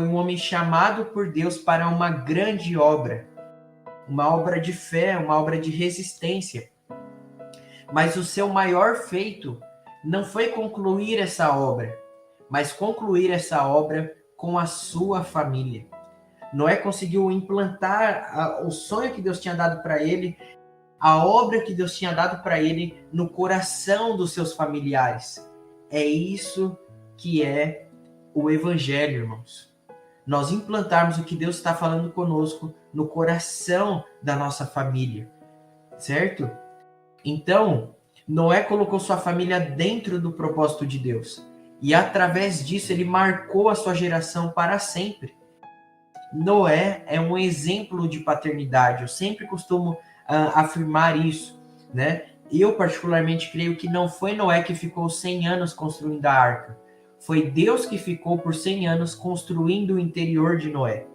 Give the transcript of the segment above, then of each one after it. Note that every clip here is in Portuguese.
foi um homem chamado por Deus para uma grande obra, uma obra de fé, uma obra de resistência. Mas o seu maior feito não foi concluir essa obra, mas concluir essa obra com a sua família. Noé conseguiu implantar o sonho que Deus tinha dado para ele, a obra que Deus tinha dado para ele no coração dos seus familiares. É isso que é o Evangelho, irmãos. Nós implantarmos o que Deus está falando conosco no coração da nossa família, certo? Então, Noé colocou sua família dentro do propósito de Deus. E através disso, ele marcou a sua geração para sempre. Noé é um exemplo de paternidade. Eu sempre costumo afirmar isso, né? Eu, particularmente, creio que não foi Noé que ficou 100 anos construindo a arca. Foi Deus que ficou por 100 anos construindo o interior de Noé.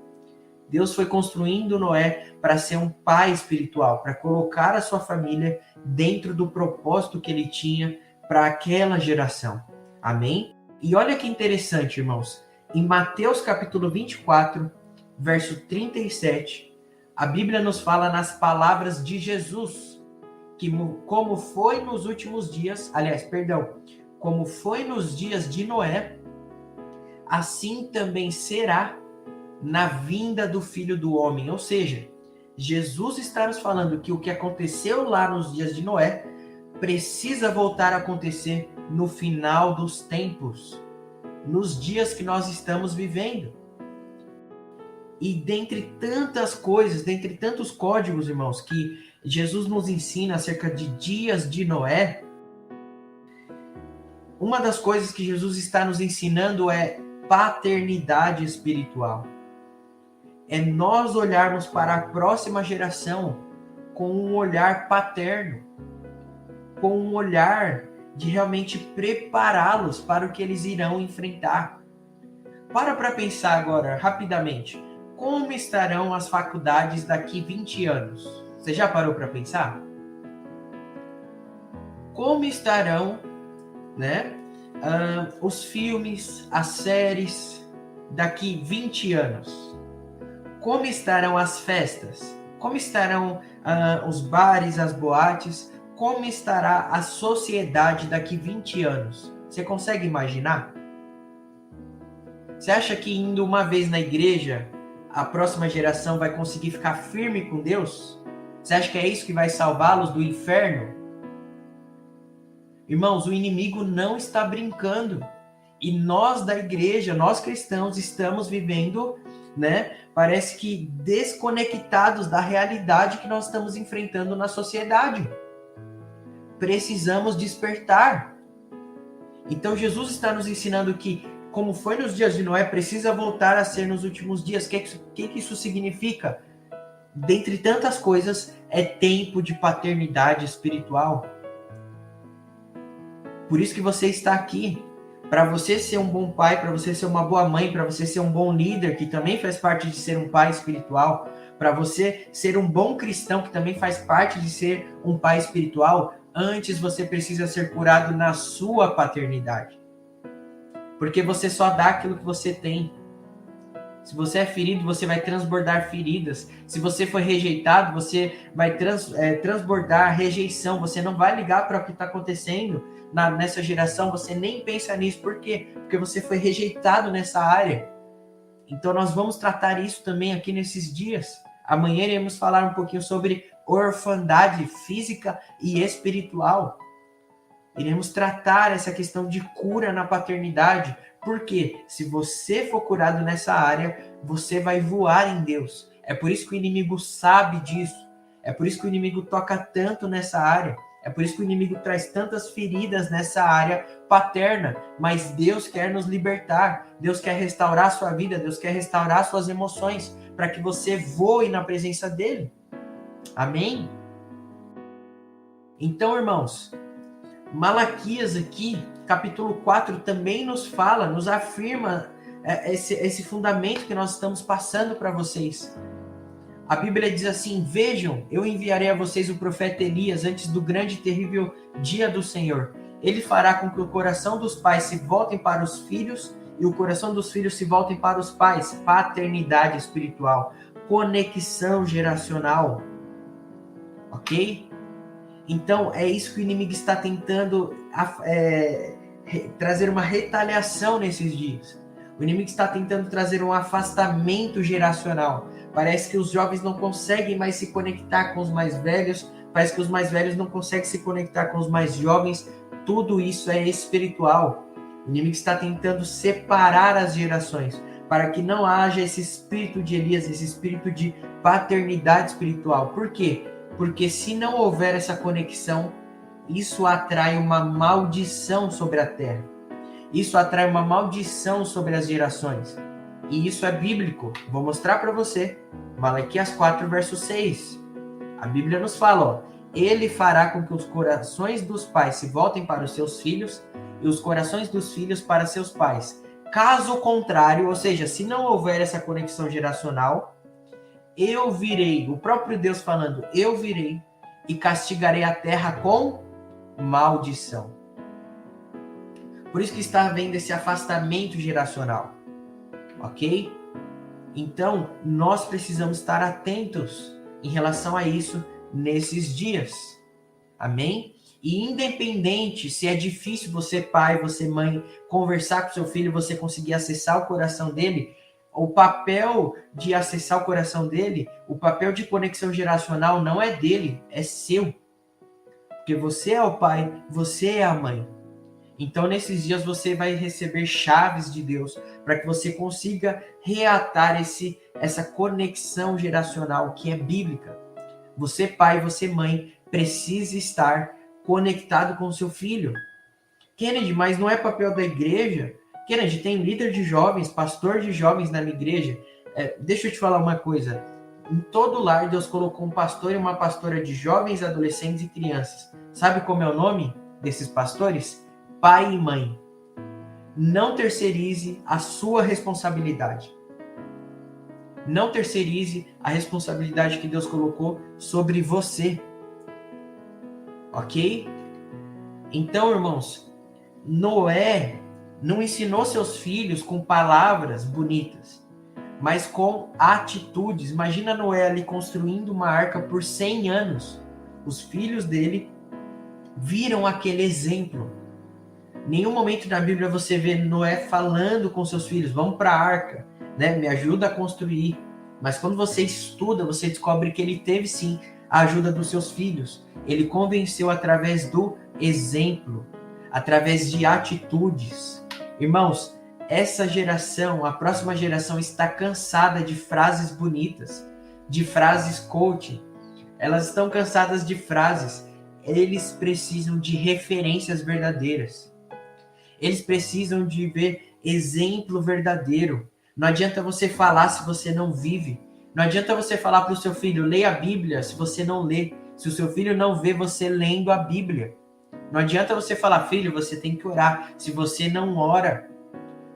Deus foi construindo Noé para ser um pai espiritual, para colocar a sua família dentro do propósito que ele tinha para aquela geração. Amém? E olha que interessante, irmãos. Em Mateus capítulo 24, verso 37, a Bíblia nos fala nas palavras de Jesus, que como foi nos últimos dias, como foi nos dias de Noé, assim também será na vinda do Filho do Homem. Ou seja, Jesus está nos falando que o que aconteceu lá nos dias de Noé precisa voltar a acontecer no final dos tempos, nos dias que nós estamos vivendo. E dentre tantas coisas, dentre tantos códigos, irmãos, que Jesus nos ensina acerca de dias de Noé, uma das coisas que Jesus está nos ensinando é paternidade espiritual. É nós olharmos para a próxima geração com um olhar paterno, com um olhar de realmente prepará-los para o que eles irão enfrentar. Para pensar agora, rapidamente, como estarão as faculdades daqui 20 anos? Você já parou para pensar? Como estarão, os filmes, as séries daqui 20 anos? Como estarão as festas? Como estarão os bares, as boates? Como estará a sociedade daqui 20 anos? Você consegue imaginar? Você acha que indo uma vez na igreja, a próxima geração vai conseguir ficar firme com Deus? Você acha que é isso que vai salvá-los do inferno? Irmãos, o inimigo não está brincando. E nós da igreja, nós cristãos, estamos vivendo, parece que desconectados da realidade que nós estamos enfrentando na sociedade. Precisamos despertar. Então Jesus está nos ensinando que, como foi nos dias de Noé, precisa voltar a ser nos últimos dias. O que isso significa? Dentre tantas coisas, é tempo de paternidade espiritual. Por isso que você está aqui. Para você ser um bom pai, para você ser uma boa mãe, para você ser um bom líder, que também faz parte de ser um pai espiritual, para você ser um bom cristão, que também faz parte de ser um pai espiritual, antes você precisa ser curado na sua paternidade. Porque você só dá aquilo que você tem. Se você é ferido, você vai transbordar feridas. Se você foi rejeitado, você vai transbordar rejeição. Você não vai ligar para o que está acontecendo nessa geração. Você nem pensa nisso. Por quê? Porque você foi rejeitado nessa área. Então nós vamos tratar isso também aqui nesses dias. Amanhã iremos falar um pouquinho sobre orfandade física e espiritual. Iremos tratar essa questão de cura na paternidade. Porque se você for curado nessa área, você vai voar em Deus. É por isso que o inimigo sabe disso. É por isso que o inimigo toca tanto nessa área. É por isso que o inimigo traz tantas feridas nessa área paterna. Mas Deus quer nos libertar. Deus quer restaurar a sua vida. Deus quer restaurar suas emoções para que você voe na presença dele. Amém? Então, irmãos, Malaquias aqui, capítulo 4, também nos fala, nos afirma esse fundamento que nós estamos passando para vocês. A Bíblia diz assim: vejam, eu enviarei a vocês o profeta Elias antes do grande e terrível dia do Senhor. Ele fará com que o coração dos pais se voltem para os filhos e o coração dos filhos se voltem para os pais. Paternidade espiritual, conexão geracional, ok? Então, é isso que o inimigo está tentando trazer uma retaliação nesses dias. O inimigo está tentando trazer um afastamento geracional. Parece que os jovens não conseguem mais se conectar com os mais velhos, parece que os mais velhos não conseguem se conectar com os mais jovens. Tudo isso é espiritual. O inimigo está tentando separar as gerações, para que não haja esse espírito de Elias, esse espírito de paternidade espiritual. Por quê? Porque se não houver essa conexão, isso atrai uma maldição sobre a terra. Isso atrai uma maldição sobre as gerações. E isso é bíblico. Vou mostrar para você. Malaquias 4, verso 6. A Bíblia nos fala, ó, ele fará com que os corações dos pais se voltem para os seus filhos e os corações dos filhos para seus pais. Caso contrário, ou seja, se não houver essa conexão geracional, eu virei, o próprio Deus falando, eu virei e castigarei a terra com maldição. Por isso que está havendo esse afastamento geracional, ok? Então, nós precisamos estar atentos em relação a isso nesses dias, amém? E independente se é difícil você, pai, você, mãe, conversar com seu filho, você conseguir acessar o coração dele, o papel de acessar o coração dele, o papel de conexão geracional não é dele, é seu. Porque você é o pai, você é a mãe. Então, nesses dias, você vai receber chaves de Deus para que você consiga reatar essa conexão geracional que é bíblica. Você, pai, você, mãe, precisa estar conectado com o seu filho. Kennedy, mas não é papel da igreja? Kennedy, tem líder de jovens, pastor de jovens na minha igreja. Deixa eu te falar uma coisa. Em todo lar, Deus colocou um pastor e uma pastora de jovens, adolescentes e crianças. Sabe como é o nome desses pastores? Pai e mãe. Não terceirize a sua responsabilidade. Não terceirize a responsabilidade que Deus colocou sobre você. Ok? Então, irmãos, Noé não ensinou seus filhos com palavras bonitas, mas com atitudes. Imagina Noé ali construindo uma arca por 100 anos. Os filhos dele viram aquele exemplo. Nenhum momento na Bíblia você vê Noé falando com seus filhos, vamos para a arca, né? Me ajuda a construir. Mas quando você estuda, você descobre que ele teve sim a ajuda dos seus filhos. Ele convenceu através do exemplo, através de atitudes. Irmãos, essa geração, a próxima geração está cansada de frases bonitas, de frases coaching. Elas estão cansadas de frases. Eles precisam de referências verdadeiras. Eles precisam de ver exemplo verdadeiro. Não adianta você falar se você não vive. Não adianta você falar para o seu filho, leia a Bíblia, se você não lê. Se o seu filho não vê você lendo a Bíblia. Não adianta você falar, filho, você tem que orar, se você não ora.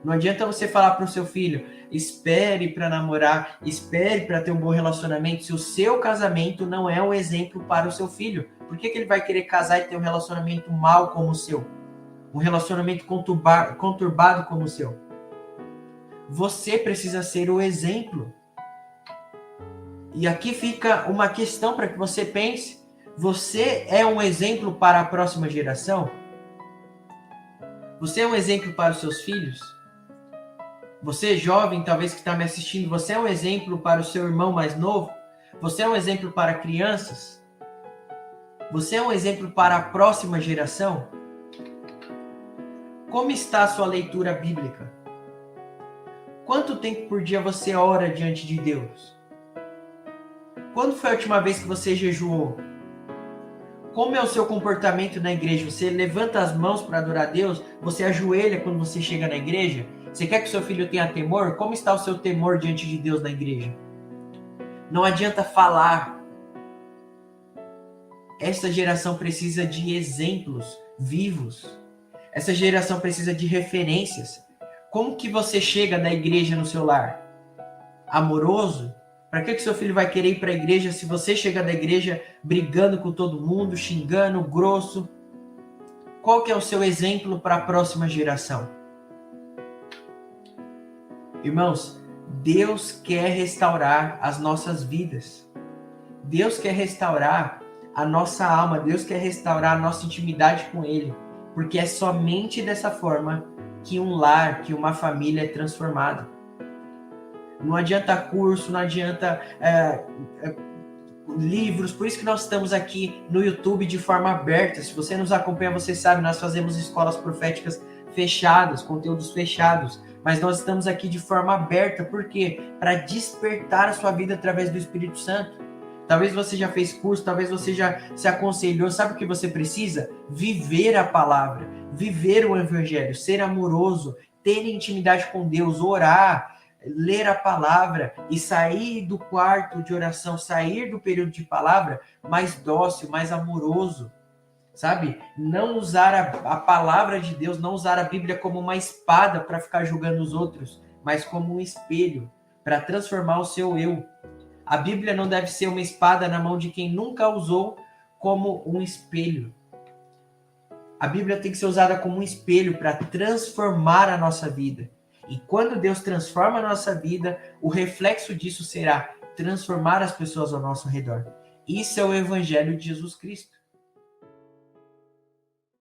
Não adianta você falar para o seu filho, espere para namorar, espere para ter um bom relacionamento, se o seu casamento não é um exemplo para o seu filho. Por que ele vai querer casar e ter um relacionamento mal como o seu? Um relacionamento conturbado como o seu? Você precisa ser o exemplo. E aqui fica uma questão para que você pense. Você é um exemplo para a próxima geração? Você é um exemplo para os seus filhos? Você, jovem, talvez que está me assistindo, você é um exemplo para o seu irmão mais novo? Você é um exemplo para crianças? Você é um exemplo para a próxima geração? Como está a sua leitura bíblica? Quanto tempo por dia você ora diante de Deus? Quando foi a última vez que você jejuou? Como é o seu comportamento na igreja? Você levanta as mãos para adorar a Deus? Você ajoelha quando você chega na igreja? Você quer que seu filho tenha temor? Como está o seu temor diante de Deus na igreja? Não adianta falar. Essa geração precisa de exemplos vivos. Essa geração precisa de referências. Como que você chega da igreja no seu lar? Amoroso? Para que seu filho vai querer ir para a igreja se você chega da igreja brigando com todo mundo, xingando, grosso? Qual que é o seu exemplo para a próxima geração? Irmãos, Deus quer restaurar as nossas vidas. Deus quer restaurar a nossa alma. Deus quer restaurar a nossa intimidade com Ele. Porque é somente dessa forma que um lar, que uma família é transformada. Não adianta curso, não adianta livros. Por isso que nós estamos aqui no YouTube de forma aberta. Se você nos acompanha, você sabe, nós fazemos escolas proféticas fechadas, conteúdos fechados. Mas nós estamos aqui de forma aberta. Por quê? Para despertar a sua vida através do Espírito Santo. Talvez você já fez curso, talvez você já se aconselhou. Sabe o que você precisa? Viver a palavra, viver o evangelho, ser amoroso, ter intimidade com Deus, orar, ler a palavra e sair do quarto de oração, sair do período de palavra mais dócil, mais amoroso. Sabe? Não usar a palavra de Deus, não usar a Bíblia como uma espada para ficar julgando os outros, mas como um espelho para transformar o seu eu. A Bíblia não deve ser uma espada na mão de quem nunca usou como um espelho. A Bíblia tem que ser usada como um espelho para transformar a nossa vida. E quando Deus transforma a nossa vida, o reflexo disso será transformar as pessoas ao nosso redor. Isso é o Evangelho de Jesus Cristo.